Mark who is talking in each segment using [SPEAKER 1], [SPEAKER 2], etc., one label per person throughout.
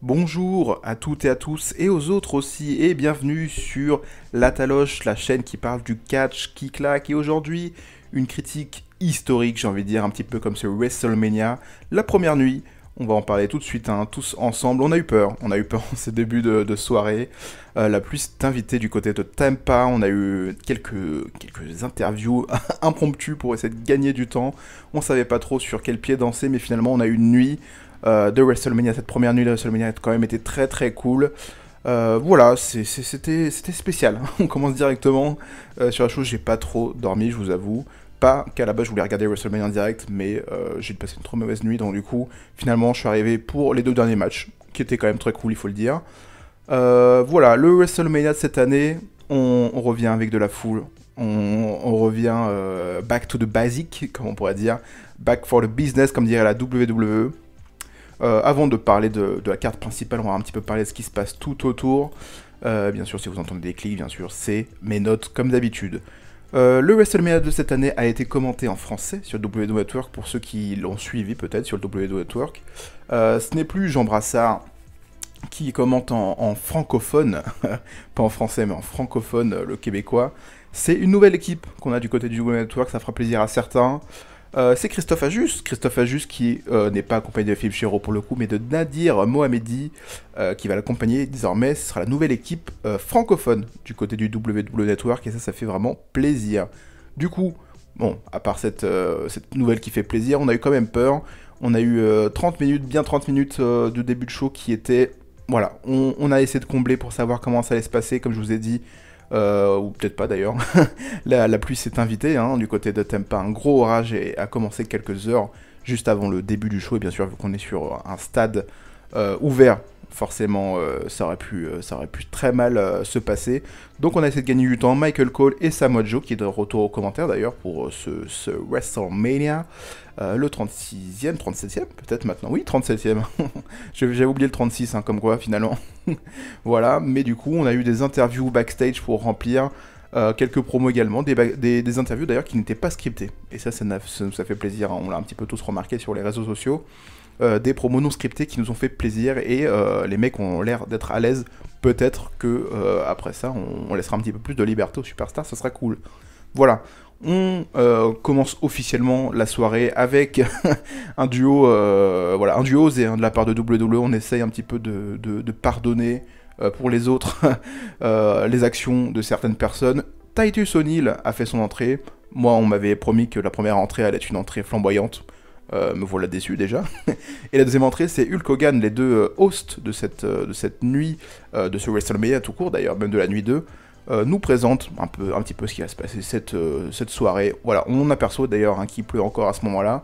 [SPEAKER 1] Bonjour à toutes et à tous et aux autres aussi et bienvenue sur La Taloche, la chaîne qui parle du catch qui claque et aujourd'hui une critique historique, j'ai envie de dire un petit peu comme ce WrestleMania, la première nuit. On va en parler tout de suite, hein, tous ensemble. On a eu peur en ces débuts de soirée. La pluie s'est invitée du côté de Tampa. On a eu quelques interviews impromptues pour essayer de gagner du temps. On savait pas trop sur quel pied danser, mais finalement on a eu une nuit de WrestleMania. Cette première nuit de WrestleMania a quand même été très très cool. Voilà, c'était spécial. On commence directement sur la chose. J'ai pas trop dormi, je vous avoue. Pas qu'à la base je voulais regarder WrestleMania en direct, mais j'ai passé une trop mauvaise nuit, donc du coup, finalement, je suis arrivé pour les deux derniers matchs, qui étaient quand même très cool, il faut le dire. Voilà, le WrestleMania de cette année, on revient avec de la foule, on revient back to the basic, comme on pourrait dire, back for the business, comme dirait la WWE. Avant de parler de la carte principale, on va un petit peu parler de ce qui se passe tout autour. Bien sûr, si vous entendez des clics, bien sûr, c'est mes notes comme d'habitude. Le WrestleMania de cette année a été commenté en français sur WWE Network pour ceux qui l'ont suivi peut-être sur le WWE Network. Ce n'est plus Jean Brassard qui commente en francophone, pas en français mais en francophone le québécois. C'est une nouvelle équipe qu'on a du côté du WWE Network, ça fera plaisir à certains. C'est Christophe Ajus qui n'est pas accompagné de Philippe Chéreau pour le coup, mais de Nadir Mohamedi qui va l'accompagner désormais. Ce sera la nouvelle équipe francophone du côté du WWE Network et ça fait vraiment plaisir. Du coup, bon, à part cette nouvelle qui fait plaisir, on a eu quand même peur. On a eu 30 minutes, bien 30 minutes de début de show qui était... Voilà, on a essayé de combler pour savoir comment ça allait se passer, comme je vous ai dit. Ou peut-être pas d'ailleurs. La pluie s'est invitée hein, du côté de Tampa. Un gros orage a commencé quelques heures juste avant le début du show. Et bien sûr, vu qu'on est sur un stade ouvert, forcément, ça aurait pu très mal se passer. Donc on a essayé de gagner du temps. Michael Cole et Samoa Joe, qui est de retour aux commentaires d'ailleurs pour ce WrestleMania. Le 36e, 37e peut-être maintenant. Oui, 37e. J'avais oublié le 36, hein, comme quoi finalement. Voilà, mais du coup, on a eu des interviews backstage pour remplir. Quelques promos également, des interviews d'ailleurs qui n'étaient pas scriptées. Et ça fait plaisir, hein, on l'a un petit peu tous remarqué sur les réseaux sociaux. Des promos non scriptés qui nous ont fait plaisir et les mecs ont l'air d'être à l'aise. Peut-être que après ça, on laissera un petit peu plus de liberté aux superstars, ça sera cool. Voilà, on commence officiellement la soirée avec un duo, voilà, un duo osé hein, de la part de WWE. On essaye un petit peu de pardonner pour les autres les actions de certaines personnes. Titus O'Neil a fait son entrée. Moi, on m'avait promis que la première entrée allait être une entrée flamboyante. Me voilà déçu déjà. Et la deuxième entrée, c'est Hulk Hogan, les deux hosts de cette nuit, de ce WrestleMania tout court d'ailleurs, même de la nuit 2, nous présentent un petit peu ce qui va se passer cette soirée. Voilà, on aperçoit d'ailleurs qu'il pleut encore à ce moment-là,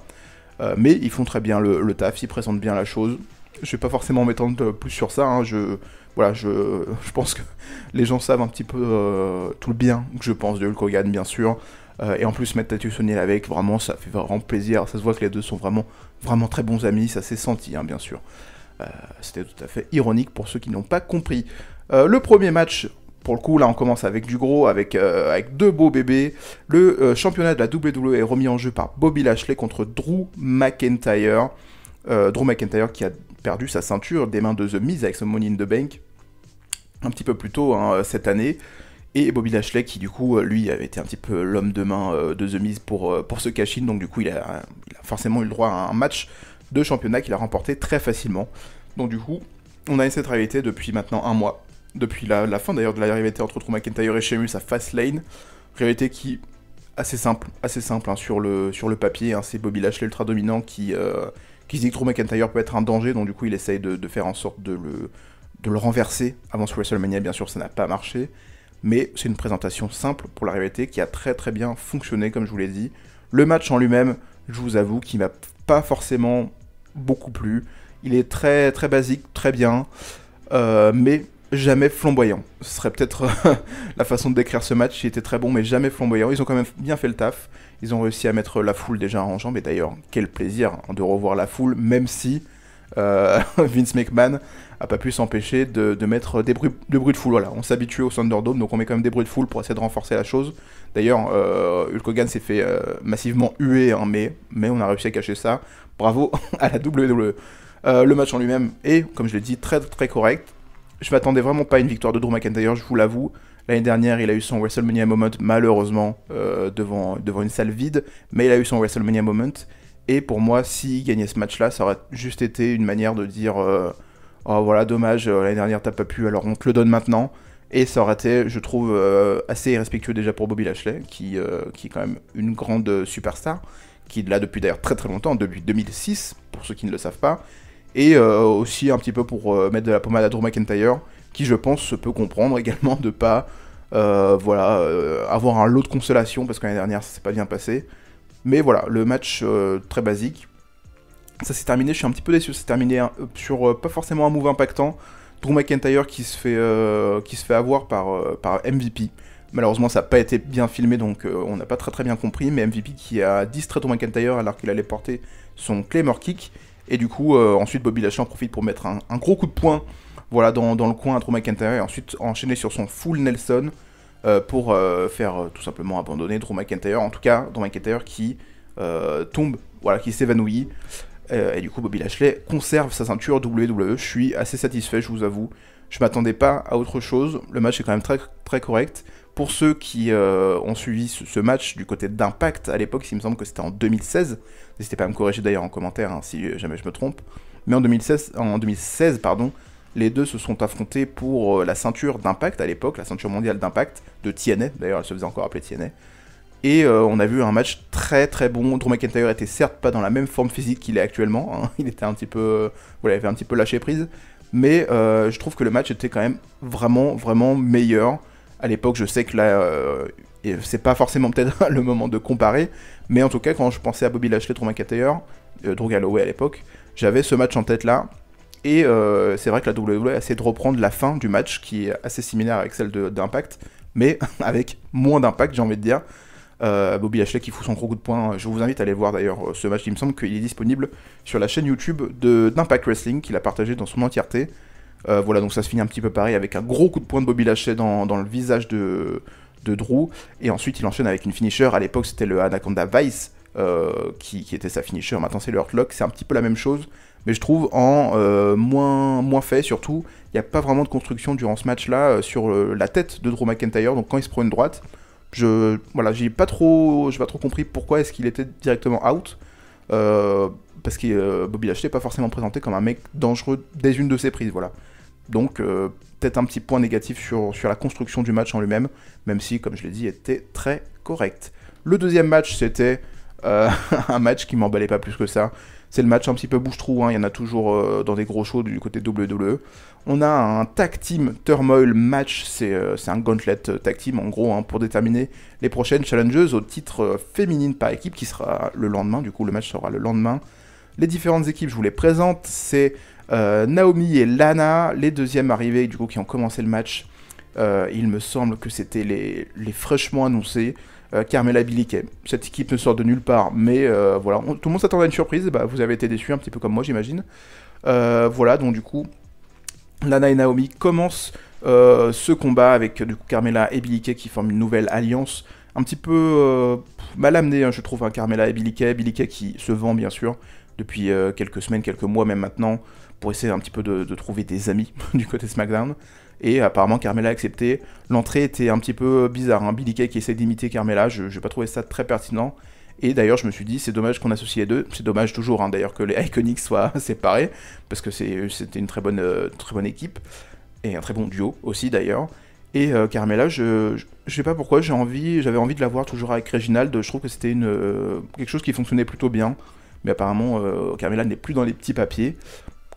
[SPEAKER 1] mais ils font très bien le taf, ils présentent bien la chose. Je vais pas forcément m'étendre plus sur ça, hein, voilà, je pense que les gens savent un petit peu tout le bien que je pense de Hulk Hogan, bien sûr. Et en plus, mettre Titus O'Neil avec, vraiment, ça fait vraiment plaisir. Ça se voit que les deux sont vraiment, vraiment très bons amis, ça s'est senti, hein, bien sûr. C'était tout à fait ironique pour ceux qui n'ont pas compris. Le premier match, pour le coup, là, on commence avec du gros, avec deux beaux bébés. Le championnat de la WWE est remis en jeu par Bobby Lashley contre Drew McIntyre. Drew McIntyre qui a perdu sa ceinture des mains de The Miz avec son Money in the Bank un petit peu plus tôt hein, cette année. Et Bobby Lashley qui du coup lui avait été un petit peu l'homme de main de The Miz pour ce cash-in, donc du coup il a forcément eu le droit à un match de championnat qu'il a remporté très facilement. Donc du coup on a cette rivalité depuis maintenant un mois, depuis la fin d'ailleurs de la rivalité entre Drew McIntyre et Sheamus à Fastlane, rivalité qui assez simple hein, sur le papier, hein, c'est Bobby Lashley ultra dominant qui se dit que Drew McIntyre peut être un danger, donc du coup il essaye de faire en sorte de le renverser avant ce WrestleMania, bien sûr ça n'a pas marché. Mais c'est une présentation simple pour la rivalité qui a très très bien fonctionné, comme je vous l'ai dit. Le match en lui-même, je vous avoue qu'il m'a pas forcément beaucoup plu. Il est très très basique, très bien, mais jamais flamboyant. Ce serait peut-être la façon de décrire ce match. Il était très bon, mais jamais flamboyant. Ils ont quand même bien fait le taf. Ils ont réussi à mettre la foule déjà en jambes. Et d'ailleurs, quel plaisir hein, de revoir la foule, même si Vince McMahon a pas pu s'empêcher de mettre des bruits de foule. Voilà, on s'habitue au Thunderdome, donc on met quand même des bruits de foule pour essayer de renforcer la chose. D'ailleurs, Hulk Hogan s'est fait massivement huer, hein, mais on a réussi à cacher ça. Bravo à la WWE. Le match en lui-même est, comme je l'ai dit, très très correct. Je m'attendais vraiment pas à une victoire de Drew McIntyre, je vous l'avoue. L'année dernière, il a eu son WrestleMania Moment, malheureusement, devant une salle vide, mais il a eu son WrestleMania Moment. Et pour moi, s'il gagnait ce match-là, ça aurait juste été une manière de dire oh voilà, dommage, l'année dernière t'as pas pu, alors on te le donne maintenant. Et ça aurait été, je trouve, assez irrespectueux déjà pour Bobby Lashley, qui est quand même une grande superstar, qui l'a depuis d'ailleurs très très longtemps, depuis 2006, pour ceux qui ne le savent pas. Et aussi un petit peu pour mettre de la pommade à Drew McIntyre, qui je pense se peut comprendre également de pas avoir un lot de consolation, parce que l'année dernière ça s'est pas bien passé. Mais voilà, le match très basique. Ça s'est terminé, je suis un petit peu déçu, c'est terminé sur pas forcément un move impactant. Drew McIntyre qui se fait avoir par MVP. Malheureusement, ça n'a pas été bien filmé, donc on n'a pas très bien compris. Mais MVP qui a distrait Drew McIntyre alors qu'il allait porter son Claymore Kick. Et du coup, ensuite, Bobby Lashley en profite pour mettre un gros coup de poing voilà, dans le coin à Drew McIntyre. Et ensuite, enchaîner sur son full Nelson pour faire tout simplement abandonner Drew McIntyre. En tout cas, Drew McIntyre qui tombe, voilà, qui s'évanouit. Et du coup, Bobby Lashley conserve sa ceinture WWE. Je suis assez satisfait, je vous avoue. Je m'attendais pas à autre chose. Le match est quand même très, très correct. Pour ceux qui ont suivi ce match du côté d'Impact à l'époque, il me semble que c'était en 2016. N'hésitez pas à me corriger d'ailleurs en commentaire hein, si jamais je me trompe. Mais en 2016, pardon, les deux se sont affrontés pour la ceinture d'Impact à l'époque, la ceinture mondiale d'Impact de TNA. D'ailleurs, elle se faisait encore appeler TNA. Et on a vu un match très très bon. Drew McIntyre était certes pas dans la même forme physique qu'il est actuellement. Hein. Il était un petit peu, voilà, il avait un petit peu lâché prise. Mais je trouve que le match était quand même vraiment meilleur. À l'époque, je sais que là, c'est pas forcément peut-être le moment de comparer. Mais en tout cas, quand je pensais à Bobby Lashley, Drew McIntyre, Drew Galloway à l'époque, j'avais ce match en tête là. Et c'est vrai que la WWE a essayé de reprendre la fin du match, qui est assez similaire avec celle d'Impact, mais avec moins d'impact, j'ai envie de dire. Bobby Lashley qui fout son gros coup de poing. Je vous invite à aller voir d'ailleurs ce match. Il me semble qu'il est disponible sur la chaîne YouTube d'Impact Wrestling, qu'il a partagé dans son entièreté. Voilà, donc ça se finit un petit peu pareil avec un gros coup de poing de Bobby Lashley dans le visage de Drew. Et ensuite il enchaîne avec une finisher. À l'époque c'était le Anaconda Vice qui était sa finisher. Maintenant c'est le Hurt Lock. C'est un petit peu la même chose, mais je trouve en moins fait. Surtout, il n'y a pas vraiment de construction durant ce match-là sur la tête de Drew McIntyre. Donc quand il se prend une droite, j'ai pas trop compris pourquoi est-ce qu'il était directement out. Parce que Bobby Lashley n'est pas forcément présenté comme un mec dangereux dès une de ses prises, voilà. Donc peut-être un petit point négatif sur la construction du match en lui-même, même si, comme je l'ai dit, était très correct. Le deuxième match, c'était un match qui m'emballait pas plus que ça. C'est le match un petit peu bouche-trou, hein. Il y en a toujours dans des gros shows du côté WWE. On a un tag team turmoil match, c'est un gauntlet tag team en gros, hein, pour déterminer les prochaines challengeuses au titre féminine par équipe, qui sera le lendemain. Du coup, le match sera le lendemain. Les différentes équipes, je vous les présente, c'est Naomi et Lana, les deuxièmes arrivées du coup qui ont commencé le match. Il me semble que c'était les fraîchement annoncés. Carmella Billie Kay. Cette équipe ne sort de nulle part, mais voilà, tout le monde s'attendait à une surprise. Bah, vous avez été déçus, un petit peu comme moi, j'imagine. Voilà, donc du coup, Lana et Naomi commencent ce combat avec du coup Carmella et Billie Kay qui forment une nouvelle alliance, un petit peu mal amenée, hein, je trouve, hein, Carmella et Billie Kay qui se vend bien sûr depuis quelques semaines, quelques mois même maintenant, pour essayer un petit peu de trouver des amis du côté SmackDown. Et apparemment Carmella a accepté. L'entrée était un petit peu bizarre, hein. Billie Kay qui essaie d'imiter Carmella, je n'ai pas trouvé ça très pertinent. Et d'ailleurs je me suis dit, c'est dommage qu'on associe les deux. C'est dommage toujours hein, d'ailleurs que les Iconics soient séparés, parce que c'était une très bonne équipe, et un très bon duo aussi d'ailleurs. Et Carmella, je sais pas pourquoi, j'avais envie de la voir toujours avec Reginald. Je trouve que c'était quelque chose qui fonctionnait plutôt bien. Mais apparemment Carmella n'est plus dans les petits papiers.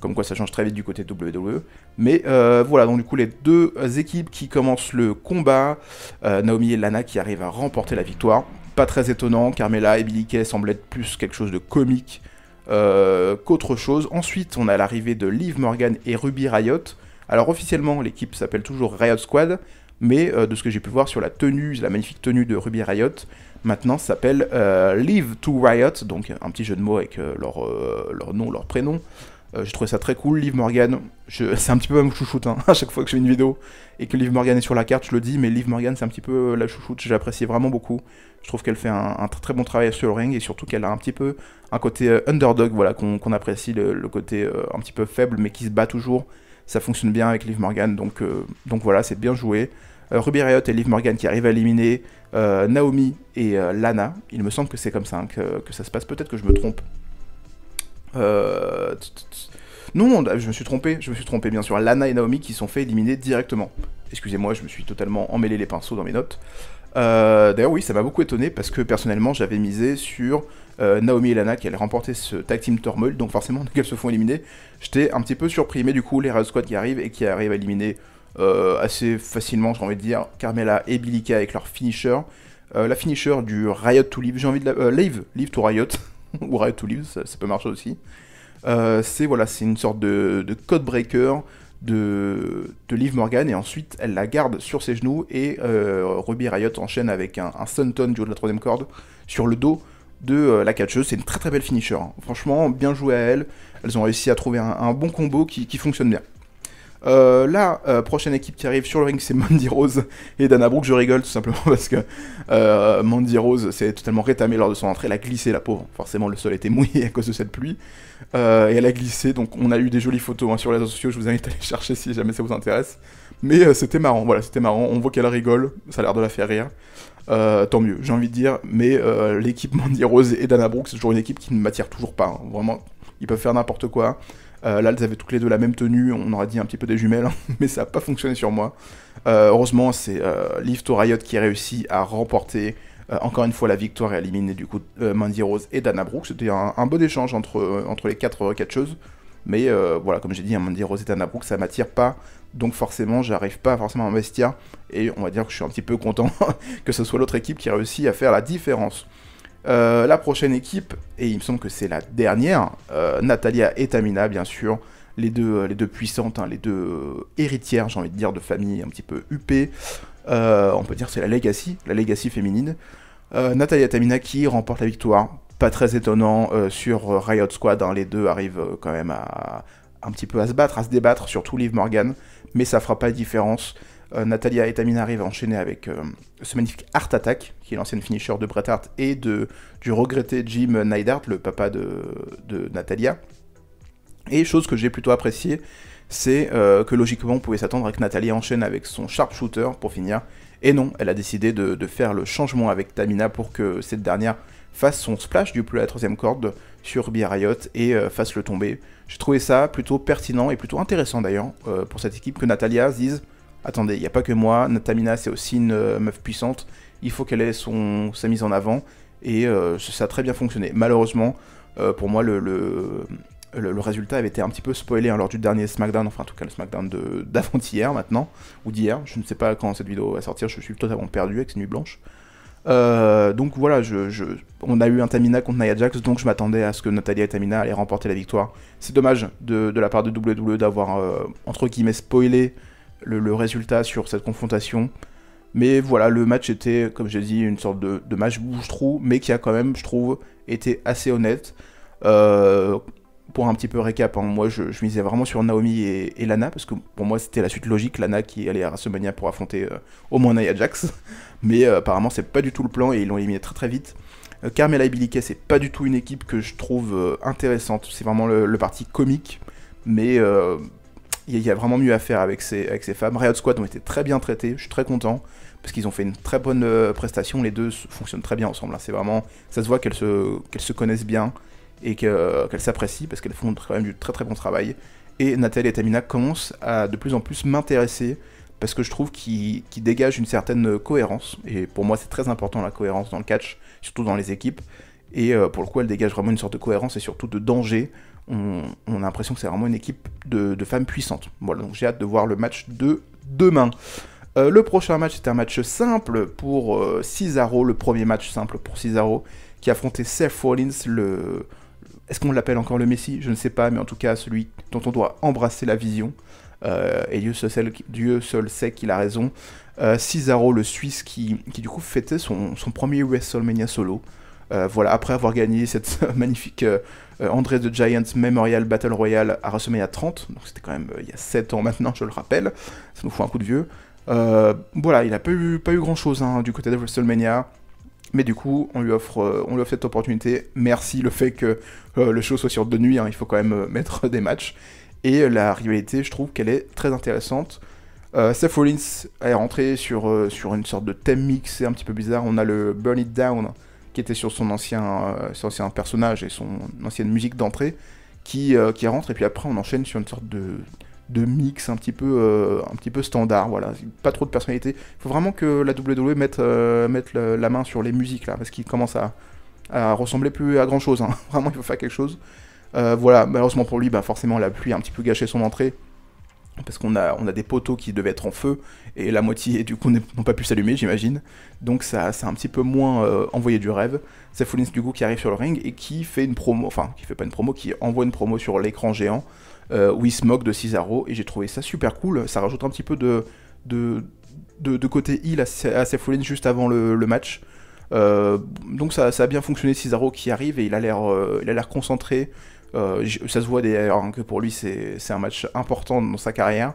[SPEAKER 1] Comme quoi ça change très vite du côté de WWE. Mais voilà, donc du coup les deux équipes qui commencent le combat. Naomi et Lana qui arrivent à remporter la victoire. Pas très étonnant, Carmella et Billie Kay semblent être plus quelque chose de comique qu'autre chose. Ensuite on a l'arrivée de Liv Morgan et Ruby Riott. Alors officiellement l'équipe s'appelle toujours Riott Squad. Mais de ce que j'ai pu voir sur la magnifique tenue de Ruby Riott, maintenant ça s'appelle Live to Riot. Donc un petit jeu de mots avec leur nom, leur prénom. J'ai trouvé ça très cool. Liv Morgan, c'est un petit peu ma chouchoute, hein. À chaque fois que je fais une vidéo et que Liv Morgan est sur la carte, je le dis, mais Liv Morgan, c'est un petit peu la chouchoute. J'ai apprécié vraiment beaucoup. Je trouve qu'elle fait un très très bon travail sur le ring et surtout qu'elle a un petit peu un côté underdog, voilà, qu'on apprécie, le côté un petit peu faible mais qui se bat toujours. Ça fonctionne bien avec Liv Morgan, donc voilà, c'est bien joué. Ruby Riott et Liv Morgan qui arrivent à éliminer Naomi et Lana. Il me semble que c'est comme ça, hein, que ça se passe. Peut-être que je me trompe. Non, je me suis trompé bien sûr. Lana et Naomi qui sont fait éliminer directement. Excusez-moi, je me suis totalement emmêlé les pinceaux dans mes notes. D'ailleurs oui, ça m'a beaucoup étonné parce que personnellement j'avais misé sur Naomi et Lana qui allaient remporter ce tag team turmoil, donc forcément dès qu'elles se font éliminer, j'étais un petit peu surpris, mais du coup les Riot Squad qui arrivent et qui arrivent à éliminer assez facilement, j'ai envie de dire, Carmella et Billie Kay avec leur finisher. La finisher du Riot to Live, j'ai envie de la... Live to Riot, ou Riot to Live, ça peut marcher aussi. C'est une sorte de code breaker de Liv Morgan, et ensuite elle la garde sur ses genoux, et Ruby Riott enchaîne avec un Stunton du haut de la troisième corde sur le dos de la catcheuse. C'est une très très belle finisher, hein. Franchement, bien joué à elle. Elles ont réussi à trouver un bon combo qui fonctionne bien. La prochaine équipe qui arrive sur le ring, c'est Mandy Rose et Dana Brooke. Je rigole tout simplement parce que Mandy Rose s'est totalement rétamée lors de son entrée. Elle a glissé, la pauvre. Forcément, le sol était mouillé à cause de cette pluie. Et elle a glissé, donc on a eu des jolies photos, hein, sur les réseaux sociaux. Je vous invite à les chercher si jamais ça vous intéresse. Mais c'était marrant, voilà, c'était marrant. On voit qu'elle rigole, ça a l'air de la faire rire. Tant mieux, j'ai envie de dire. Mais l'équipe Mandy Rose et Dana Brooke, c'est toujours une équipe qui ne m'attire toujours pas, hein. Vraiment, ils peuvent faire n'importe quoi. Là, elles avaient toutes les deux la même tenue, on aurait dit un petit peu des jumelles, hein, mais ça n'a pas fonctionné sur moi. Heureusement, c'est Liv to Riott qui a réussi à remporter encore une fois la victoire et à éliminer du coup Mandy Rose et Dana Brooke. C'était un bon échange entre les quatre catcheuses, mais voilà, comme j'ai dit, Mandy Rose et Dana Brooke, ça m'attire pas, donc forcément, j'arrive pas forcément à m'investir, et on va dire que je suis un petit peu content que ce soit l'autre équipe qui réussit à faire la différence. La prochaine équipe, et il me semble que c'est la dernière, Natalya et Tamina, bien sûr, les deux puissantes, hein, les deux héritières, j'ai envie de dire, de famille un petit peu huppée. On peut dire que c'est la legacy féminine. Natalya et Tamina qui remportent la victoire, pas très étonnant sur Riot Squad, hein, les deux arrivent quand même un petit peu à se battre, à se débattre, surtout Liv Morgan, mais ça fera pas de différence. Natalya et Tamina arrivent à enchaîner avec ce magnifique Heart Attack, qui est l'ancienne finisher de Bret Hart et du regretté Jim Neidhart, le papa de Natalya. Et chose que j'ai plutôt appréciée, c'est que logiquement on pouvait s'attendre à que Natalya enchaîne avec son sharpshooter pour finir. Et non, elle a décidé de faire le changement avec Tamina pour que cette dernière fasse son splash du plus à la troisième corde sur Ruby Riott et fasse le tomber. J'ai trouvé ça plutôt pertinent et plutôt intéressant d'ailleurs pour cette équipe, que Natalya dise: attendez, il n'y a pas que moi, Tamina c'est aussi une meuf puissante, il faut qu'elle ait sa mise en avant, et ça a très bien fonctionné. Malheureusement, pour moi, le résultat avait été un petit peu spoilé, hein, lors du dernier SmackDown, enfin en tout cas le SmackDown d'avant-hier maintenant, ou d'hier, je ne sais pas quand cette vidéo va sortir, je suis totalement perdu avec ces nuits blanches. Donc voilà, on a eu un Tamina contre Nia Jax, donc je m'attendais à ce que Natalya et Tamina allaient remporter la victoire. C'est dommage de la part de WWE d'avoir, entre guillemets, spoilé le résultat sur cette confrontation. Mais voilà, le match était, comme j'ai dit, une sorte de match bouche-trou, mais qui a quand même, je trouve, été assez honnête. Pour un petit peu récap, hein, moi je misais vraiment sur Naomi et Lana, parce que pour moi c'était la suite logique, Lana qui allait à WrestleMania pour affronter au moins Nia Jax. Mais apparemment c'est pas du tout le plan et ils l'ont éliminé très très vite. Carmella et Billie Kay, c'est pas du tout une équipe que je trouve intéressante, c'est vraiment le parti comique, mais il y a vraiment mieux à faire avec ces femmes. Riot Squad ont été très bien traités, je suis très content, parce qu'ils ont fait une très bonne prestation, les deux fonctionnent très bien ensemble, hein. C'est vraiment, ça se voit qu'elles se connaissent bien, et qu'elles s'apprécient, parce qu'elles font quand même du très très bon travail. Et Natalya et Tamina commencent à de plus en plus m'intéresser, parce que je trouve qu'ils dégagent une certaine cohérence, et pour moi c'est très important la cohérence dans le catch, surtout dans les équipes, et pour le coup elles dégagent vraiment une sorte de cohérence et surtout de danger. On a l'impression que c'est vraiment une équipe de femmes puissantes. Voilà, donc j'ai hâte de voir le match de demain. Le prochain match, c'est un match simple pour Cesaro, le premier match simple pour Cesaro, qui affrontait Seth Rollins, est-ce qu'on l'appelle encore le Messie? Je ne sais pas, mais en tout cas celui dont on doit embrasser la vision. Et Dieu seul sait qu'il a raison. Cesaro, le Suisse, qui du coup fêtait son premier WrestleMania solo. Voilà, après avoir gagné cette magnifique André the Giant Memorial Battle Royale à WrestleMania 30, donc c'était quand même il y a 7 ans maintenant, je le rappelle, ça nous fout un coup de vieux. Voilà, il n'a pas eu grand chose du côté de WrestleMania, mais du coup, on lui offre cette opportunité. Merci le fait que le show soit sur 2 nuits, il faut quand même mettre des matchs. Et la rivalité, je trouve qu'elle est très intéressante. Seth Rollins est rentré sur une sorte de thème mix, c'est un petit peu bizarre. On a le Burn It Down qui était sur son ancien personnage et son ancienne musique d'entrée qui rentre, et puis après on enchaîne sur une sorte de mix un petit peu standard, voilà, pas trop de personnalité. Il faut vraiment que la WWE mette la main sur les musiques là, parce qu'il commence à ressembler plus à grand chose, Vraiment il faut faire quelque chose. Voilà, malheureusement pour lui, forcément la pluie a un petit peu gâché son entrée, parce qu'on a des poteaux qui devaient être en feu, et la moitié du coup n'ont pas pu s'allumer, j'imagine. Donc ça a un petit peu moins envoyé du rêve. Seth Rollins du coup qui arrive sur le ring et qui fait une promo, enfin qui fait pas une promo, qui envoie une promo sur l'écran géant, où il se moque de Cesaro, et j'ai trouvé ça super cool. Ça rajoute un petit peu de côté heel à Seth Rollins juste avant le match. Donc ça a bien fonctionné. Cesaro qui arrive et il a l'air concentré. Ça se voit d'ailleurs que pour lui c'est un match important dans sa carrière,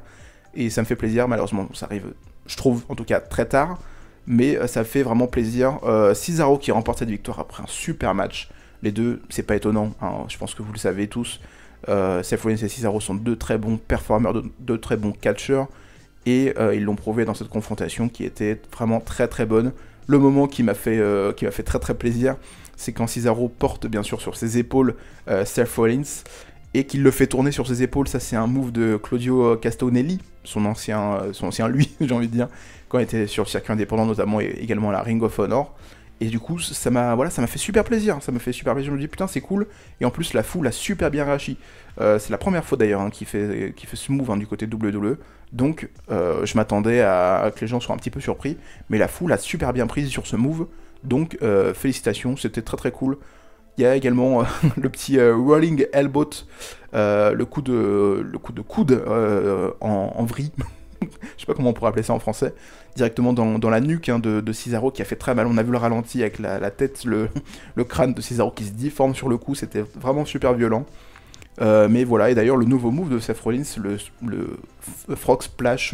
[SPEAKER 1] et ça me fait plaisir. Malheureusement ça arrive, je trouve en tout cas très tard, mais ça fait vraiment plaisir. Cesaro qui remporte cette victoire après un super match. Les deux, c'est pas étonnant, je pense que vous le savez tous. Seth Rollins et Cesaro sont deux très bons performeurs, deux très bons catcheurs, et ils l'ont prouvé dans cette confrontation qui était vraiment très très bonne. Le moment qui m'a fait très très plaisir, c'est quand Cesaro porte bien sûr sur ses épaules Seth Rollins, et qu'il le fait tourner sur ses épaules. Ça c'est un move de Claudio Castonelli, son ancien lui, j'ai envie de dire, quand il était sur le circuit indépendant notamment, et également à la Ring of Honor. Et du coup, ça m'a fait super plaisir. Je me dis putain, c'est cool. Et en plus, la foule a super bien réagi. C'est la première fois d'ailleurs qui fait ce move du côté de WWE. Donc, je m'attendais à que les gens soient un petit peu surpris. Mais la foule a super bien pris sur ce move. Donc, félicitations, c'était très très cool. Il y a également le petit rolling elbow, le coup de coude en vrille. Je sais pas comment on pourrait appeler ça en français, directement dans la nuque de Cesaro, qui a fait très mal. On a vu le ralenti avec la tête, le crâne de Cesaro qui se difforme sur le coup, c'était vraiment super violent. Mais voilà, et d'ailleurs le nouveau move de Seth Rollins, le Frog Splash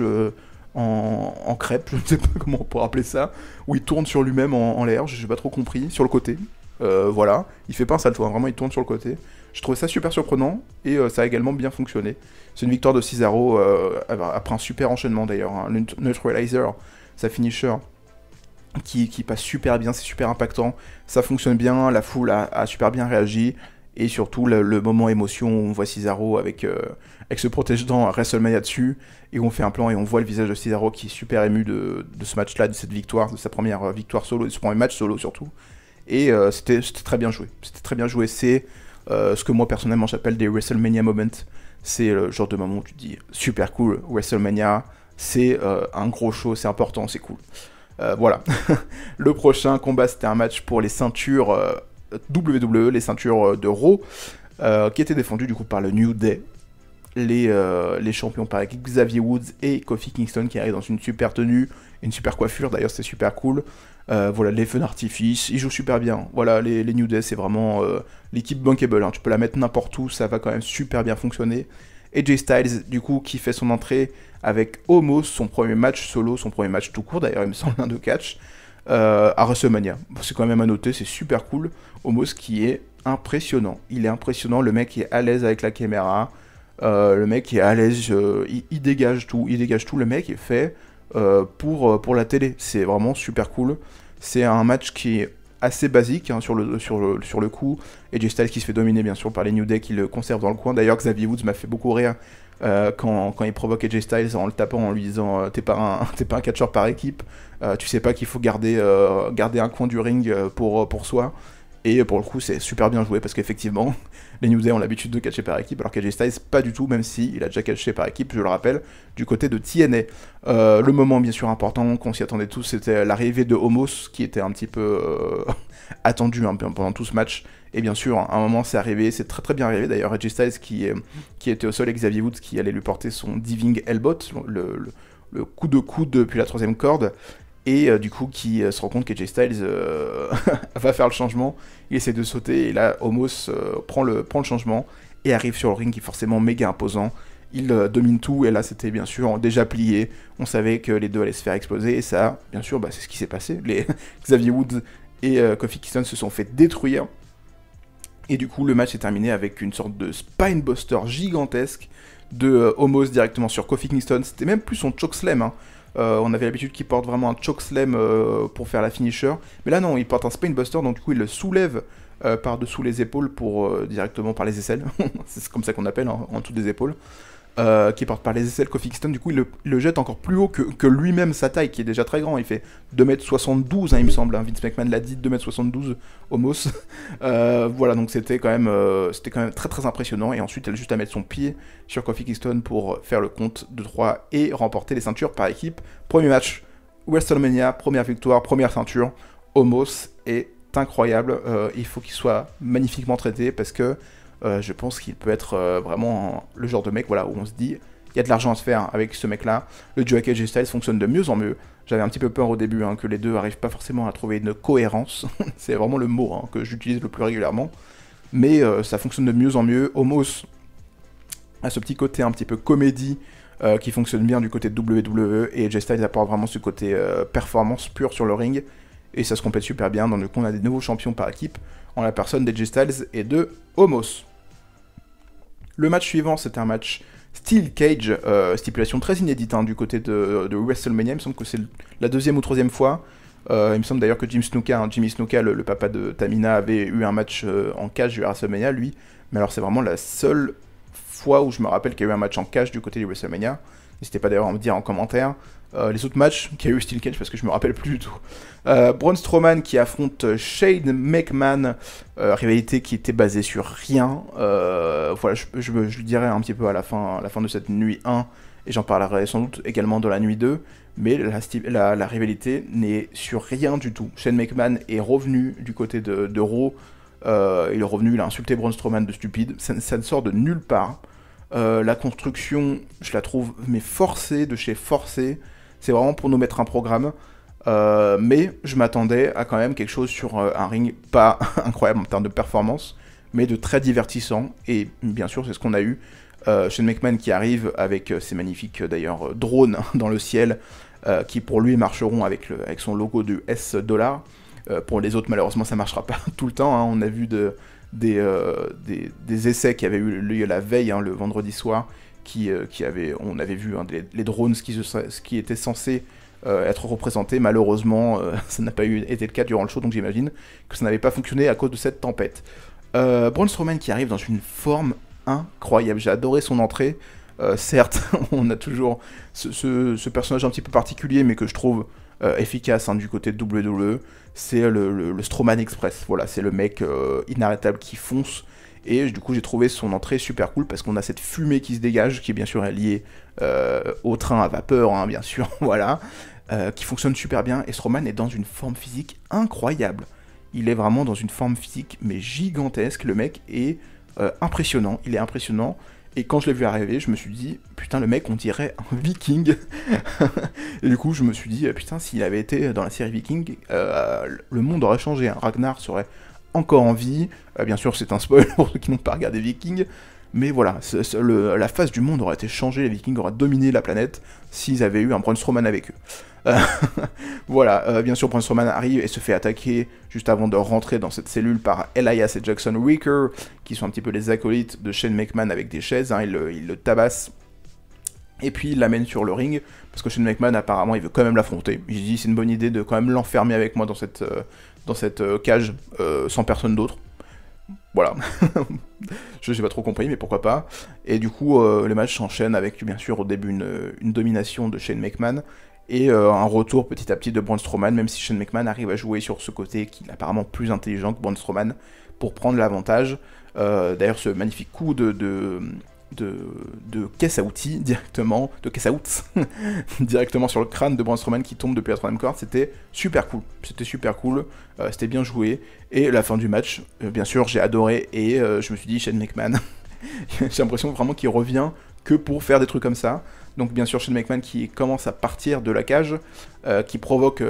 [SPEAKER 1] en crêpe, je ne sais pas comment on pourrait appeler ça, où il tourne sur lui-même en l'air, je n'ai pas trop compris, sur le côté. Voilà, il fait pas un salto, vraiment il tourne sur le côté. Je trouvais ça super surprenant, et ça a également bien fonctionné. C'est une victoire de Cesaro après un super enchaînement d'ailleurs, le Neutralizer, sa finisher, qui passe super bien, c'est super impactant, ça fonctionne bien, la foule a super bien réagi, et surtout le moment émotion où on voit Cesaro avec ce protège-dents à WrestleMania dessus, et on fait un plan et on voit le visage de Cesaro qui est super ému de ce match-là, de cette victoire, de sa première victoire solo, de ce premier match solo surtout. Et c'était très bien joué. C'était très bien joué. C'est ce que moi personnellement j'appelle des WrestleMania moments. C'est le genre de moment où tu te dis super cool, WrestleMania, c'est un gros show, c'est important, c'est cool. Voilà. Le prochain combat, c'était un match pour les ceintures WWE, les ceintures de Raw, qui étaient défendues du coup par le New Day. Les champions par Xavier Woods et Kofi Kingston qui arrivent dans une super tenue, une super coiffure, d'ailleurs c'était super cool. Voilà, les feux d'artifice, ils jouent super bien. Voilà, les New Day, c'est vraiment l'équipe bankable, tu peux la mettre n'importe où, ça va quand même super bien fonctionner. AJ Styles, du coup, qui fait son entrée avec Omos, son premier match solo, son premier match tout court, d'ailleurs il me semble un de catch, à WrestleMania. C'est quand même à noter, c'est super cool. Omos qui est impressionnant, il est impressionnant, le mec est à l'aise avec la caméra, le mec est à l'aise, il dégage tout, le mec est fait pour la télé, c'est vraiment super cool. C'est un match qui est assez basique sur le coup. AJ Styles qui se fait dominer bien sûr par les New Day qui le conservent dans le coin. D'ailleurs Xavier Woods m'a fait beaucoup rire quand il provoque AJ Styles en le tapant, en lui disant t'es pas un catcheur par équipe, tu sais pas qu'il faut garder un coin du ring pour soi. Et pour le coup, c'est super bien joué parce qu'effectivement, les New Day ont l'habitude de catcher par équipe, alors qu'AJ Styles, pas du tout, même s'il a déjà catché par équipe, je le rappelle, du côté de TNA. Le moment, bien sûr, important, qu'on s'y attendait tous, c'était l'arrivée de Omos, qui était un petit peu attendu pendant tout ce match. Et bien sûr, à un moment, c'est arrivé, c'est très très bien arrivé. D'ailleurs, AJ Styles qui était au sol, et Xavier Woods qui allait lui porter son diving elbow, le coup de coude depuis la troisième corde. et du coup qui se rend compte que Jay Styles va faire le changement, il essaie de sauter, et là Omos prend le changement, et arrive sur le ring qui est forcément méga imposant, il domine tout, et là c'était bien sûr déjà plié, on savait que les deux allaient se faire exploser, et ça, bien sûr, c'est ce qui s'est passé, Xavier Woods et Kofi Kingston se sont fait détruire, et du coup le match est terminé avec une sorte de spinebuster gigantesque de Omos directement sur Kofi Kingston, c'était même plus son chokeslam, hein. On avait l'habitude qu'il porte vraiment un chokeslam pour faire la finisher, mais là non, il porte un spinebuster, donc du coup il le soulève par-dessous les épaules pour directement par les aisselles, c'est comme ça qu'on appelle, hein, en dessous des épaules, qui porte par les aisselles Kofi Kingston, du coup il le jette encore plus haut que lui-même, sa taille qui est déjà très grand, il fait 2m72 hein, il me semble, hein, Vince McMahon l'a dit, 2m72 Omos, voilà, donc c'était quand même très très impressionnant, et ensuite elle a juste à mettre son pied sur Kofi Kingston pour faire le compte de 3 et remporter les ceintures par équipe. Premier match, WrestleMania, première victoire, première ceinture, Omos est incroyable, il faut qu'il soit magnifiquement traité, parce que je pense qu'il peut être vraiment le genre de mec, voilà, où on se dit, il y a de l'argent à se faire avec ce mec-là. Le duo avec AJ Styles fonctionne de mieux en mieux. J'avais un petit peu peur au début que les deux n'arrivent pas forcément à trouver une cohérence. C'est vraiment le mot que j'utilise le plus régulièrement. Mais ça fonctionne de mieux en mieux. Omos a ce petit côté un petit peu comédie qui fonctionne bien du côté de WWE. Et AJ Styles apporte vraiment ce côté performance pure sur le ring. Et ça se complète super bien. Donc du coup, on a des nouveaux champions par équipe en la personne d'AJ Styles et de Omos. Le match suivant, c'était un match Steel Cage, stipulation très inédite du côté de WrestleMania. Il me semble que c'est la deuxième ou troisième fois. Il me semble d'ailleurs que Jimmy Snuka, le papa de Tamina, avait eu un match en cage du WrestleMania, lui. Mais alors c'est vraiment la seule fois où je me rappelle qu'il y a eu un match en cage du côté du WrestleMania. N'hésitez pas d'ailleurs à me dire en commentaire les autres matchs qu'il y a eu Steel Cage, parce que je me rappelle plus du tout. Braun Strowman qui affronte Shane McMahon, rivalité qui était basée sur rien. Voilà, je le dirai un petit peu à la fin de cette nuit 1, et j'en parlerai sans doute également dans la nuit 2, mais la rivalité n'est sur rien du tout. Shane McMahon est revenu du côté de Raw, il est revenu, il a insulté Braun Strowman de stupide, ça ne sort de nulle part. La construction, je la trouve mais forcée de chez forcée. C'est vraiment pour nous mettre un programme. Mais je m'attendais à quand même quelque chose sur un ring pas incroyable en termes de performance, mais de très divertissant. Et bien sûr, c'est ce qu'on a eu. Shane McMahon qui arrive avec ses magnifiques d'ailleurs drones dans le ciel, qui pour lui marcheront avec son logo de $. Pour les autres, malheureusement, ça marchera pas tout le temps. On a vu des essais qui avaient eu lieu la veille, le vendredi soir, on avait vu les drones qui étaient censés être représentés. Malheureusement, ça n'a pas été le cas durant le show, donc j'imagine que ça n'avait pas fonctionné à cause de cette tempête. Braun Strowman qui arrive dans une forme incroyable, j'ai adoré son entrée. Certes, on a toujours ce personnage un petit peu particulier, mais que je trouve efficace du côté de WWE, c'est le Strowman Express. Voilà, c'est le mec inarrêtable qui fonce. Et du coup, j'ai trouvé son entrée super cool parce qu'on a cette fumée qui se dégage, qui est bien sûr liée au train à vapeur, bien sûr, voilà, qui fonctionne super bien. Et Strowman est dans une forme physique incroyable. Il est vraiment dans une forme physique, mais gigantesque. Le mec est impressionnant, il est impressionnant. Et quand je l'ai vu arriver, je me suis dit, putain, le mec, on dirait un viking. Et du coup, je me suis dit, putain, s'il avait été dans la série Viking, le monde aurait changé. Ragnar serait encore en vie. Bien sûr, c'est un spoil pour ceux qui n'ont pas regardé Viking. Mais voilà, la face du monde aurait été changée. Les Vikings auraient dominé la planète s'ils avaient eu un Braun Strowman avec eux. Voilà, bien sûr, Braun Strowman arrive et se fait attaquer juste avant de rentrer dans cette cellule par Elias et Jackson Ricker, qui sont un petit peu les acolytes de Shane McMahon avec des chaises. Ils le tabassent. Et puis il l'amène sur le ring, parce que Shane McMahon apparemment il veut quand même l'affronter. Il dit c'est une bonne idée de quand même l'enfermer avec moi dans cette cage sans personne d'autre. Voilà. Je n'ai pas trop compris, mais pourquoi pas. Et du coup, le match s'enchaîne avec bien sûr au début une domination de Shane McMahon, et un retour petit à petit de Braun Strowman, même si Shane McMahon arrive à jouer sur ce côté qui est apparemment plus intelligent que Braun Strowman pour prendre l'avantage. D'ailleurs, ce magnifique coup de caisse à outils directement, directement sur le crâne de Braun Strowman qui tombe depuis la troisième corde, c'était super cool, c'était bien joué, et la fin du match, bien sûr j'ai adoré, et je me suis dit Shane McMahon, j'ai l'impression vraiment qu'il revient que pour faire des trucs comme ça. Donc bien sûr Shane McMahon qui commence à partir de la cage, qui provoque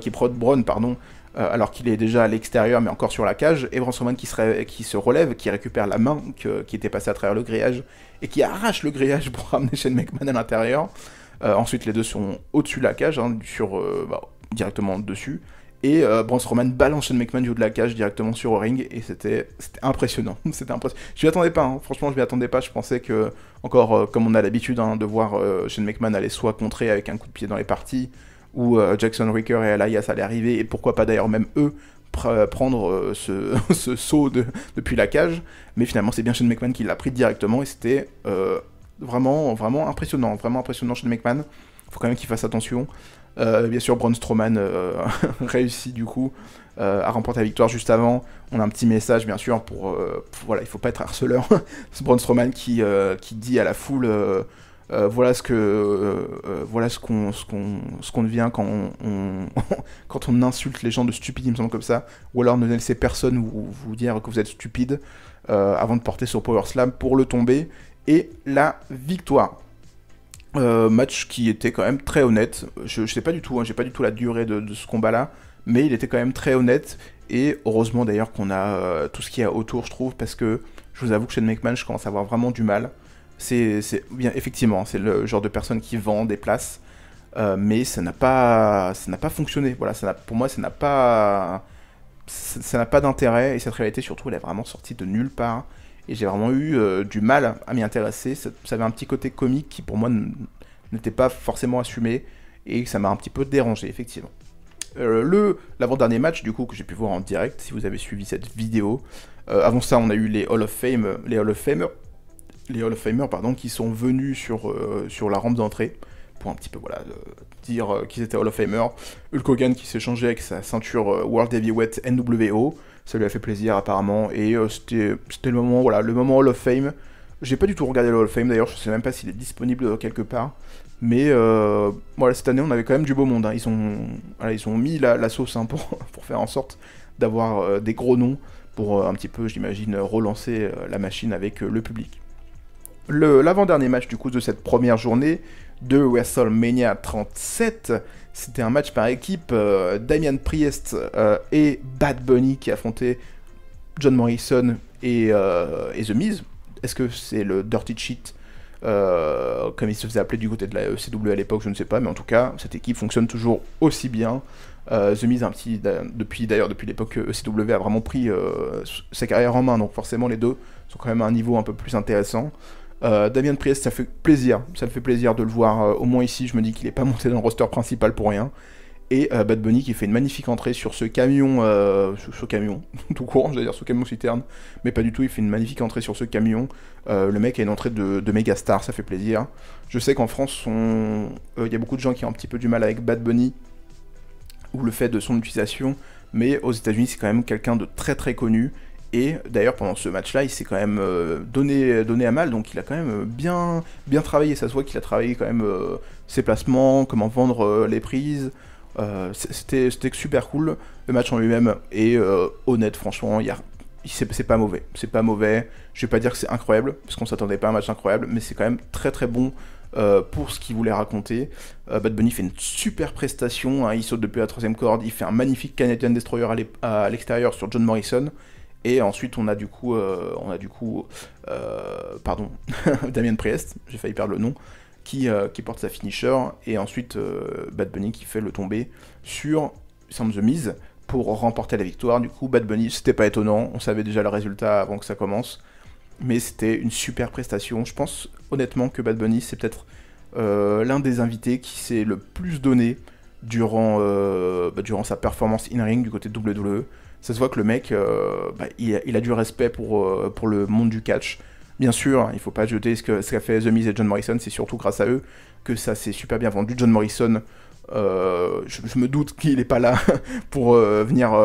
[SPEAKER 1] qui provoque Braun, pardon, alors qu'il est déjà à l'extérieur mais encore sur la cage, et Braun Strowman qui se relève, qui récupère la main qui était passée à travers le grillage, et qui arrache le grillage pour ramener Shane McMahon à l'intérieur. Ensuite les deux sont au-dessus de la cage, hein, directement dessus. Et Braun Strowman balance Shane McMahon du haut de la cage directement sur le ring, et c'était impressionnant. C'était impressionnant. Je m'y attendais pas, hein. Franchement je m'y attendais pas, je pensais que, encore comme on a l'habitude de voir Shane McMahon aller soit contrer avec un coup de pied dans les parties, ou Jackson Ricker et Elias allaient arriver, et pourquoi pas d'ailleurs même eux prendre ce saut depuis la cage, mais finalement c'est bien Shane McMahon qui l'a pris directement, et c'était vraiment impressionnant Shane McMahon. Faut quand même qu'il fasse attention. Bien sûr, Braun Strowman réussit du coup à remporter la victoire. Juste avant, on a un petit message bien sûr voilà, il faut pas être harceleur. C'est Braun Strowman qui dit à la foule voilà ce qu'on devient quand quand on insulte les gens de stupides, il me semble comme ça, ou alors ne laissez personne vous dire que vous êtes stupide avant de porter sur Power Slam pour le tomber et la victoire. Match qui était quand même très honnête. Je sais pas du tout, hein, j'ai pas du tout la durée de ce combat-là, mais il était quand même très honnête. Et heureusement d'ailleurs qu'on a tout ce qu'il y a autour, je trouve, parce que je vous avoue que Shane McMahon, je commence à avoir vraiment du mal. C'est bien, effectivement, c'est le genre de personne qui vend des places, mais ça n'a pas fonctionné. Voilà, pour moi, ça n'a pas d'intérêt, et cette réalité surtout, elle est vraiment sortie de nulle part. Et j'ai vraiment eu du mal à m'y intéresser. Ça avait un petit côté comique qui pour moi n'était pas forcément assumé, et ça m'a un petit peu dérangé, effectivement. L'avant-dernier match du coup que j'ai pu voir en direct, si vous avez suivi cette vidéo. Avant ça, on a eu les Hall of Famers, pardon, qui sont venus sur la rampe d'entrée pour un petit peu dire qu'ils étaient Hall of Famers. Hulk Hogan qui s'est changé avec sa ceinture World Heavyweight NWO. Ça lui a fait plaisir apparemment, et c'était le moment, voilà, le moment Hall of Fame. J'ai pas du tout regardé le Hall of Fame d'ailleurs, je sais même pas s'il est disponible quelque part. Mais voilà, cette année on avait quand même du beau monde, hein. Ils ont mis la sauce, hein, pour faire en sorte d'avoir des gros noms pour un petit peu, j'imagine, relancer la machine avec le public. L'avant-dernier match du coup de cette première journée de WrestleMania 37, c'était un match par équipe, Damian Priest et Bad Bunny qui affrontaient John Morrison et The Miz. Est-ce que c'est le Dirty Cheat comme il se faisait appeler du côté de la ECW à l'époque, je ne sais pas, mais en tout cas cette équipe fonctionne toujours aussi bien. The Miz depuis l'époque ECW a vraiment pris sa carrière en main, donc forcément les deux sont quand même à un niveau un peu plus intéressant. Damian Priest, ça me fait plaisir de le voir, au moins ici. Je me dis qu'il n'est pas monté dans le roster principal pour rien. Et Bad Bunny qui fait une magnifique entrée sur ce camion, tout court, j'allais dire ce camion citerne, mais pas du tout, il fait une magnifique entrée sur ce camion. Le mec a une entrée de méga star, ça fait plaisir. Je sais qu'en France, il y a beaucoup de gens qui ont un petit peu du mal avec Bad Bunny, ou le fait de son utilisation, mais aux États-Unis c'est quand même quelqu'un de très très connu. Et d'ailleurs pendant ce match-là, il s'est quand même donné à mal, donc il a quand même bien travaillé. Ça se voit qu'il a travaillé quand même ses placements, comment vendre les prises. C'était super cool. Le match en lui-même est honnête, franchement. C'est pas mauvais. Je vais pas dire que c'est incroyable, parce qu'on s'attendait pas à un match incroyable, mais c'est quand même très très bon pour ce qu'il voulait raconter. Bad Bunny fait une super prestation, hein, il saute depuis la 3ème corde, il fait un magnifique Canadian Destroyer à l'extérieur sur John Morrison. Et ensuite on a du coup Damian Priest, j'ai failli perdre le nom, qui porte sa finisher, et ensuite Bad Bunny qui fait le tomber sur Sam The Miz pour remporter la victoire. Du coup Bad Bunny, c'était pas étonnant, on savait déjà le résultat avant que ça commence, mais c'était une super prestation. Je pense honnêtement que Bad Bunny c'est peut-être l'un des invités qui s'est le plus donné durant sa performance in-ring du côté de WWE. Ça se voit que le mec, il a du respect pour le monde du catch. Bien sûr, hein, il faut pas jeter ce qu'a fait The Miz et John Morrison, c'est surtout grâce à eux que ça s'est super bien vendu. John Morrison, je me doute qu'il n'est pas là pour venir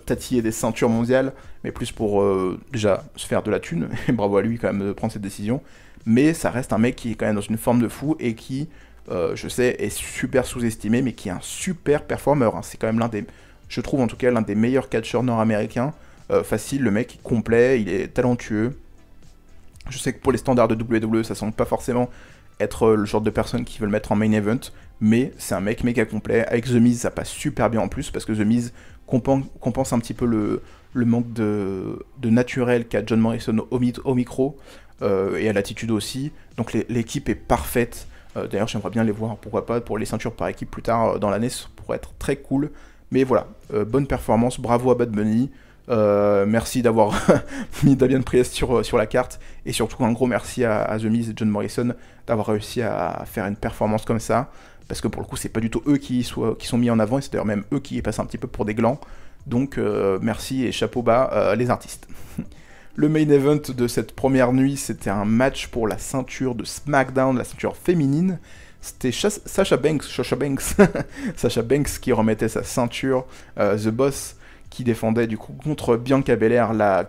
[SPEAKER 1] tatiller des ceintures mondiales, mais plus pour déjà se faire de la thune, et bravo à lui quand même de prendre cette décision. Mais ça reste un mec qui est quand même dans une forme de fou, et qui, je sais, est super sous-estimé, mais qui est un super performeur, hein. C'est quand même je trouve en tout cas l'un des meilleurs catcheurs nord-américains. Facile, le mec est complet, il est talentueux. Je sais que pour les standards de WWE, ça semble pas forcément être le genre de personnes qui veulent mettre en main event, mais c'est un mec méga complet. Avec The Miz, ça passe super bien en plus, parce que The Miz compense un petit peu le manque de naturel qu'a John Morrison au micro, et à l'attitude aussi. Donc l'équipe est parfaite. D'ailleurs, j'aimerais bien les voir, pourquoi pas, pour les ceintures par équipe plus tard dans l'année, ça pourrait être très cool. Mais voilà, bonne performance, bravo à Bad Bunny. Merci d'avoir mis Damien Priest sur la carte, et surtout un gros merci à The Miz et John Morrison d'avoir réussi à faire une performance comme ça, parce que pour le coup c'est pas du tout eux qui sont mis en avant, et c'est d'ailleurs même eux qui passent un petit peu pour des glands, donc merci et chapeau bas les artistes. Le main event de cette première nuit, c'était un match pour la ceinture de SmackDown, la ceinture féminine. C'était Sasha Banks Sasha Banks qui remettait sa ceinture, The Boss, qui défendait du coup contre Bianca Belair, la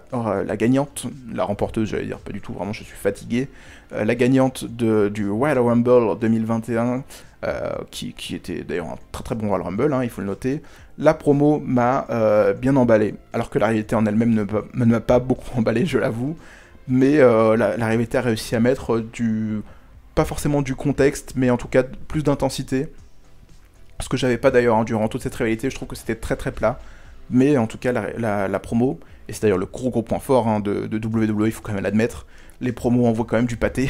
[SPEAKER 1] gagnante, la remporteuse, j'allais dire, pas du tout, vraiment je suis fatigué, la gagnante du Royal Rumble 2021, qui était d'ailleurs un très très bon Royal Rumble, hein, il faut le noter. La promo m'a bien emballé, alors que la réalité en elle-même ne m'a pas beaucoup emballé, je l'avoue, mais la réalité a réussi à mettre pas forcément du contexte, mais en tout cas plus d'intensité, ce que j'avais pas d'ailleurs hein, durant toute cette réalité. Je trouve que c'était très très plat. Mais en tout cas, la promo, et c'est d'ailleurs le gros point fort hein, de WWE, il faut quand même l'admettre, les promos envoient quand même du pâté,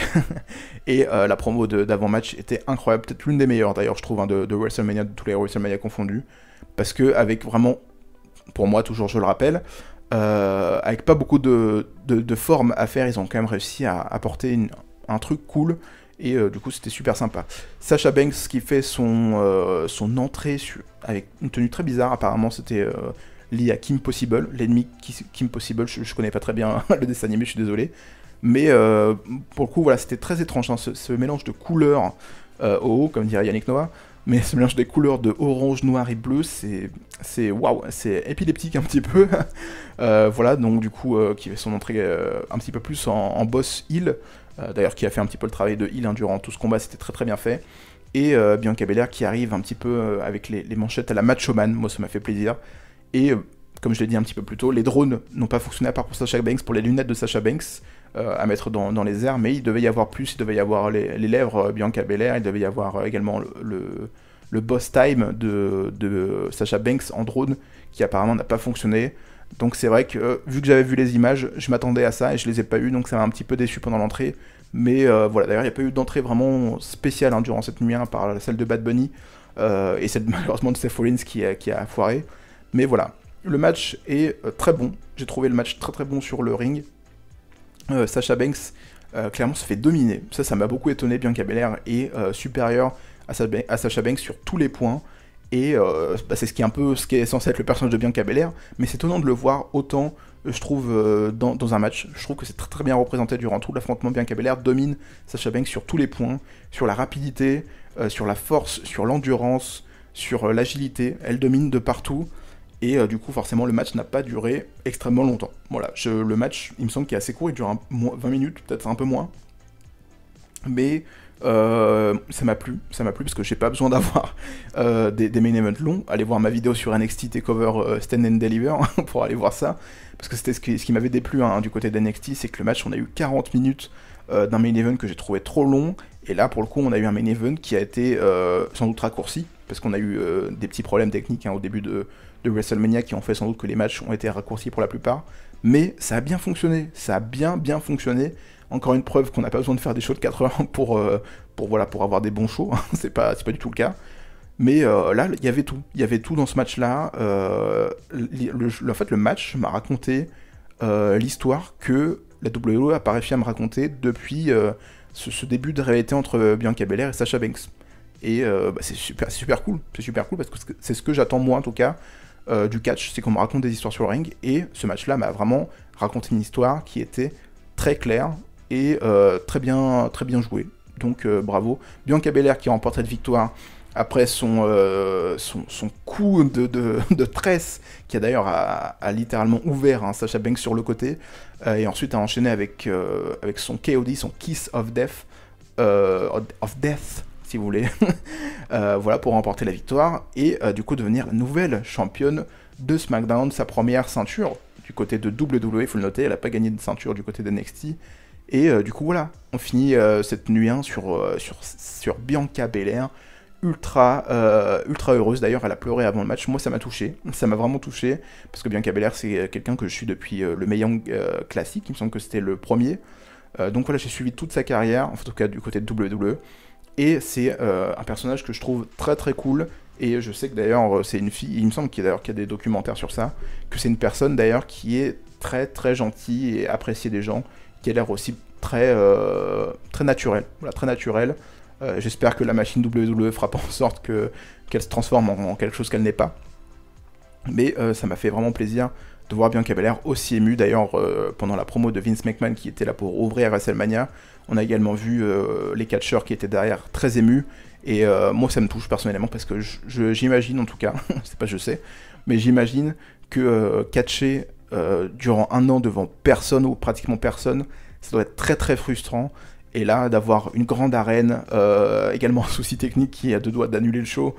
[SPEAKER 1] et la promo d'avant-match était incroyable, peut-être l'une des meilleures d'ailleurs, je trouve, hein, de WrestleMania, de tous les WrestleMania confondus, parce que avec vraiment, pour moi toujours je le rappelle, avec pas beaucoup de formes à faire, ils ont quand même réussi à apporter un truc cool, et du coup c'était super sympa. Sasha Banks qui fait son entrée avec une tenue très bizarre, apparemment c'était lié à Kim Possible, l'ennemi Kim Possible, je connais pas très bien le dessin animé, je suis désolé, mais pour le coup voilà, c'était très étrange, hein, ce mélange de couleurs au haut, comme dirait Yannick Noah, mais ce mélange des couleurs de orange, noir et bleu, c'est waouh, c'est épileptique un petit peu. Voilà, donc du coup qui fait son entrée un petit peu plus en boss heel, d'ailleurs qui a fait un petit peu le travail de heel hein, durant tout ce combat, c'était très très bien fait. Et Bianca Belair qui arrive un petit peu avec les manchettes à la Macho Man, moi ça m'a fait plaisir. Et comme je l'ai dit un petit peu plus tôt, les drones n'ont pas fonctionné à part pour Sasha Banks, pour les lunettes de Sasha Banks à mettre dans les airs, mais il devait y avoir plus, il devait y avoir les lèvres Bianca Belair, il devait y avoir également le boss time de Sasha Banks en drone, qui apparemment n'a pas fonctionné. Donc c'est vrai que, vu que j'avais vu les images, je m'attendais à ça et je les ai pas eu, donc ça m'a un petit peu déçu pendant l'entrée. Mais voilà, d'ailleurs il n'y a pas eu d'entrée vraiment spéciale hein, durant cette nuit, hein, par celle de Bad Bunny, et celle malheureusement de Seth Rollins qui a foiré. Mais voilà, le match est très bon, j'ai trouvé le match très très bon sur le ring. Sasha Banks clairement se fait dominer, ça m'a beaucoup étonné. Bianca Belair est supérieure à Sasha Banks sur tous les points, et c'est ce qui est censé être le personnage de Bianca Belair, mais c'est étonnant de le voir autant, je trouve, dans un match. Je trouve que c'est très très bien représenté durant tout l'affrontement. Bianca Belair domine Sasha Banks sur tous les points, sur la rapidité, sur la force, sur l'endurance, sur l'agilité, elle domine de partout. Et du coup, forcément, le match n'a pas duré extrêmement longtemps. Voilà, le match, il me semble qu'il est assez court, il dure 20 minutes, peut-être un peu moins. Mais ça m'a plu parce que j'ai pas besoin d'avoir des main events longs. Allez voir ma vidéo sur NXT TakeOver Stand and Deliver pour aller voir ça. Parce que c'était ce qui m'avait déplu hein, du côté d'NXT, c'est que le match, on a eu 40 minutes d'un main event que j'ai trouvé trop long. Et là, pour le coup, on a eu un main event qui a été sans doute raccourci, parce qu'on a eu des petits problèmes techniques hein, au début de WrestleMania qui ont fait sans doute que les matchs ont été raccourcis pour la plupart. Mais ça a bien fonctionné, ça a bien fonctionné. Encore une preuve qu'on n'a pas besoin de faire des shows de 4 heures pour avoir des bons shows, c'est pas du tout le cas. Mais là, il y avait tout dans ce match-là. En fait, le match m'a raconté l'histoire que la WWE a pas réussi à me raconter depuis ce début de réalité entre Bianca Belair et Sasha Banks. Et c'est super cool, parce que c'est ce que j'attends moi en tout cas du catch, c'est qu'on me raconte des histoires sur le ring, et ce match-là m'a vraiment raconté une histoire qui était très claire et très bien jouée. Donc bravo. Bianca Belair qui remporte cette victoire après son coup de tresse, qui a d'ailleurs a littéralement ouvert hein, Sasha Banks sur le côté, et ensuite a enchaîné avec son KOD, son Kiss of Death, si vous voulez, voilà, pour remporter la victoire, et du coup devenir la nouvelle championne de SmackDown, sa première ceinture du côté de WWE, il faut le noter, elle n'a pas gagné de ceinture du côté de NXT, Et du coup, voilà, on finit cette nuit 1 sur Bianca Belair, ultra heureuse. D'ailleurs, elle a pleuré avant le match. Moi, ça m'a touché, ça m'a vraiment touché, parce que Bianca Belair, c'est quelqu'un que je suis depuis le Mae Young classique, il me semble que c'était le premier. Donc voilà, j'ai suivi toute sa carrière, en tout cas du côté de WWE, et c'est un personnage que je trouve très cool. Et je sais que d'ailleurs c'est une fille, il me semble qu'il y a des documentaires sur ça, que c'est une personne d'ailleurs qui est très gentille et appréciée des gens, qui a l'air aussi très naturelle. Voilà, très naturelle. J'espère que la machine WWE fera pas en sorte qu'elle se transforme en quelque chose qu'elle n'est pas. Mais ça m'a fait vraiment plaisir de voir Bianca Belair aussi émue. D'ailleurs, pendant la promo de Vince McMahon qui était là pour ouvrir WrestleMania, on a également vu les catcheurs qui étaient derrière très émus. Et moi, ça me touche personnellement parce que j'imagine, en tout cas, c'est pas je sais, mais j'imagine que catcher durant un an devant personne ou pratiquement personne, ça doit être très frustrant. Et là, d'avoir une grande arène, également un souci technique qui a deux doigts d'annuler le show,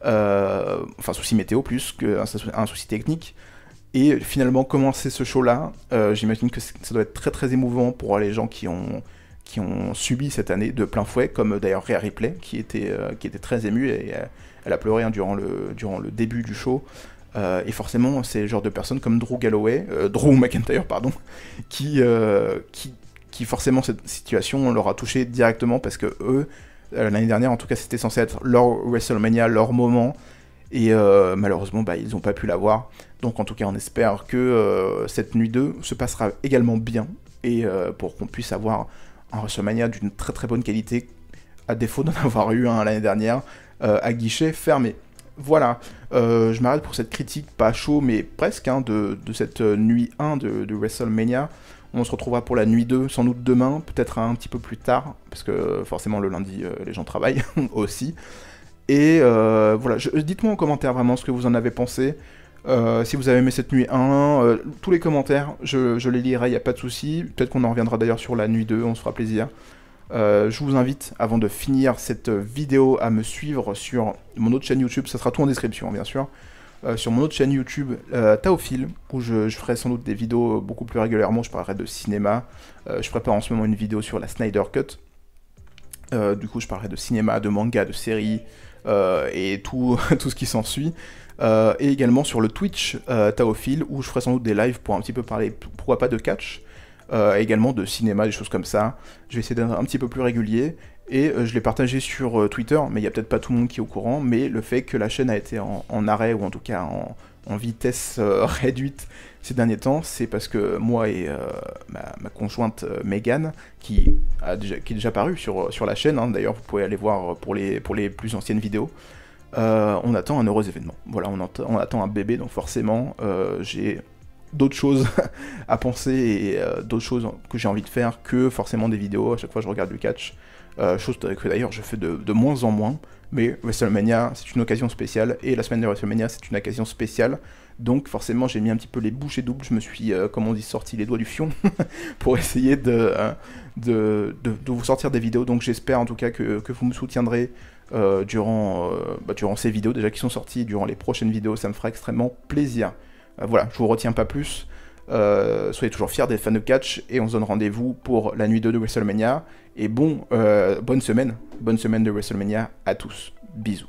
[SPEAKER 1] enfin souci météo plus qu'un souci technique, et finalement commencer ce show-là, j'imagine que ça doit être très émouvant pour les gens qui ont subi cette année de plein fouet, comme d'ailleurs Rhea Ripley, qui était très émue, et elle a pleuré durant le début du show. Et forcément, c'est le genre de personnes comme Drew McIntyre, pardon, qui forcément cette situation leur a touché directement, parce que eux, l'année dernière en tout cas, c'était censé être leur WrestleMania, leur moment, et malheureusement ils n'ont pas pu l'avoir. Donc en tout cas on espère que cette nuit 2 se passera également bien, et pour qu'on puisse avoir un WrestleMania d'une très bonne qualité, à défaut d'en avoir eu un l'année dernière, à guichet fermé. Voilà, je m'arrête pour cette critique, pas chaud mais presque, de cette nuit 1 de WrestleMania. On se retrouvera pour la nuit 2, sans doute demain, peut-être un petit peu plus tard, parce que forcément le lundi, les gens travaillent aussi. Et voilà, dites-moi en commentaire vraiment ce que vous en avez pensé. Si vous avez aimé cette nuit 1, tous les commentaires, je les lirai, il n'y a pas de souci. Peut-être qu'on en reviendra d'ailleurs sur la nuit 2, on se fera plaisir. Je vous invite, avant de finir cette vidéo, à me suivre sur mon autre chaîne YouTube, ça sera tout en description bien sûr. Sur mon autre chaîne YouTube, Théophile, où je ferai sans doute des vidéos beaucoup plus régulièrement. Je parlerai de cinéma, je prépare en ce moment une vidéo sur la Snyder Cut. Du coup je parlerai de cinéma, de manga, de séries, et tout ce qui s'ensuit. Et également sur le Twitch Théophile, où je ferai sans doute des lives pour un petit peu parler, pourquoi pas de catch, également de cinéma, des choses comme ça. Je vais essayer d'être un petit peu plus régulier, et je l'ai partagé sur Twitter, mais il n'y a peut-être pas tout le monde qui est au courant, mais le fait que la chaîne a été en arrêt, ou en tout cas en vitesse réduite ces derniers temps, c'est parce que moi et ma conjointe Megan, qui est déjà parue sur la chaîne, d'ailleurs vous pouvez aller voir pour les plus anciennes vidéos, on attend un heureux événement. Voilà, on attend un bébé, donc forcément j'ai d'autres choses à penser, et d'autres choses que j'ai envie de faire que forcément des vidéos. À chaque fois je regarde du catch, chose que d'ailleurs je fais de moins en moins, mais WrestleMania c'est une occasion spéciale, et la semaine de WrestleMania c'est une occasion spéciale, donc forcément j'ai mis un petit peu les bouchées doubles, je me suis, comme on dit, sorti les doigts du fion pour essayer de vous sortir des vidéos. Donc j'espère en tout cas que vous me soutiendrez durant ces vidéos déjà qui sont sorties, durant les prochaines vidéos, ça me fera extrêmement plaisir. Voilà, je vous retiens pas plus, soyez toujours fiers des fans de catch, et on se donne rendez-vous pour la nuit 2 de WrestleMania, et bonne semaine de WrestleMania à tous, bisous.